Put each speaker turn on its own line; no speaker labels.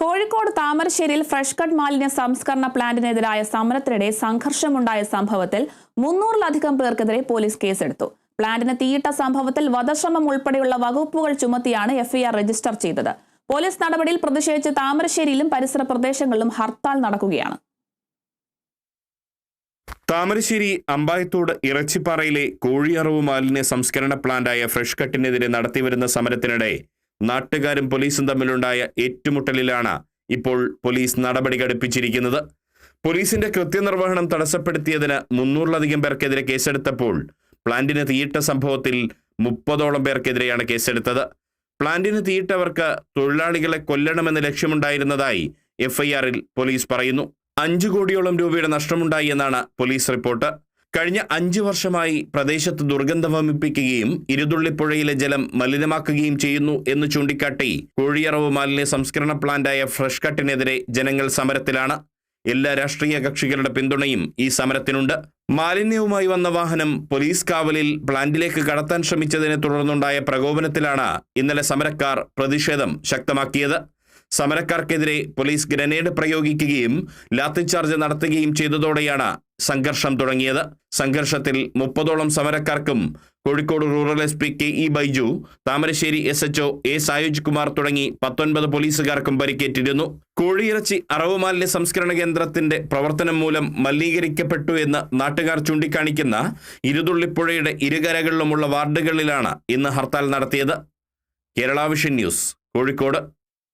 കോഴിക്കോട് താമരശ്ശേരിയിൽ fresh cut മാലിന്യ സംസ്കരണ പ്ലാന്റിനെതിരായ സമരത്തിനിടെ സംഘർഷമുണ്ടായ സംഭവത്തിൽ 300-ലധികം പേർക്കെതിരെ പോലീസ് കേസെടുത്തു. പ്ലാന്റിന് തീയിട്ട സംഭവത്തിൽ വധശ്രമം ഉൾപ്പെടെയുള്ള വകുപ്പുകൾ ചുമത്തിയാണ് എഫ്ഐആർ രജിസ്റ്റർ ചെയ്തത്. പോലീസ് നടപടിയിൽ പ്രതിഷേധിച്ച് താമരശ്ശേരിയിലും പരിസര പ്രദേശങ്ങളിലും ഹർത്താൽ നടക്കുകയാണ്.
താമരശ്ശേരി അമ്പായത്തോട് ഇറച്ചിപ്പാറയിലെ കോഴിയറവ് മാലിന്യ സംസ്കരണ പ്ലാന്റായ ഫ്രഷ് കട്ടിനെതിരെ നടത്തിവരുന്ന സമരത്തിനിടെ നാട്ടുകാരും പോലീസും തമ്മിലുണ്ടായ ഏറ്റുമുട്ടലിലാണ് ഇപ്പോൾ പോലീസ് നടപടി ഘടിപ്പിച്ചിരിക്കുന്നത്. പോലീസിന്റെ കൃത്യനിർവഹണം തടസ്സപ്പെടുത്തിയതിന് 300-ലധികം പേർക്കെതിരെ കേസെടുത്തപ്പോൾ പ്ലാന്റിന് തീയിട്ട സംഭവത്തിൽ 30ഓളം പേർക്കെതിരെയാണ് കേസെടുത്തത്. പ്ലാന്റിന് തീയിട്ടവർക്ക് തൊഴിലാളികളെ കൊല്ലണമെന്ന് ലക്ഷ്യമുണ്ടായിരുന്നതായി എഫ്ഐആറിൽ പോലീസ് പറയുന്നു. 5 കോടിയോളം രൂപയുടെ നഷ്ടമുണ്ടായി എന്നാണ് പോലീസ് റിപ്പോർട്ട്. കഴിഞ്ഞ 5 വർഷമായി പ്രദേശത്ത് ദുർഗന്ധം വമിപ്പിക്കുകയും ഇരുതുള്ളിപ്പുഴയിലെ ജലം മലിനമാക്കുകയും ചെയ്യുന്നു എന്ന് ചൂണ്ടിക്കാട്ടി കോഴിയറവ് മാലിന്യ സംസ്കരണ പ്ലാന്റായ ഫ്രഷ് കട്ടിനെതിരെ ജനങ്ങൾ സമരത്തിലാണ്. എല്ലാ രാഷ്ട്രീയ കക്ഷികളുടെ പിന്തുണയും ഈ സമരത്തിനുണ്ട്. മാലിന്യവുമായി വന്ന വാഹനം പോലീസ് കാവലിൽ പ്ലാന്റിലേക്ക് കടത്താൻ ശ്രമിച്ചതിനെ തുടർന്നുണ്ടായ പ്രകോപനത്തിലാണ് ഇന്നലെ സമരക്കാർ പ്രതിഷേധം ശക്തമാക്കിയത്. സമരക്കാർക്കെതിരെ പോലീസ് ഗ്രനേഡ് പ്രയോഗിക്കുകയും ലാത്തിചാർജ് നടത്തുകയും ചെയ്തതോടെയാണ് സംഘർഷം തുടങ്ങിയത്. സംഘർഷത്തിൽ 30ഓളം സമരക്കാർക്കും Kozhikode rural SP KE Baiju, Thamarassery SHO A Sayuj Kumar തുടങ്ങി 19 പോലീസുകാർക്കും പരിക്കേറ്റിരുന്നു. കോഴിയിറച്ചി അറവ് മാലിന്യ സംസ്കരണ കേന്ദ്രത്തിന്റെ പ്രവർത്തനം മൂലം മലിനീകരിക്കപ്പെട്ടു എന്ന് നാട്ടുകാർ ചൂണ്ടിക്കാണിക്കുന്ന ഇരുതുള്ളിപ്പുഴയുടെ ഇരുകരകളിലുമുള്ള വാർഡുകളിലാണ് ഇന്ന് ഹർത്താൽ നടത്തിയത്. Kerala vision news, Kozhikode.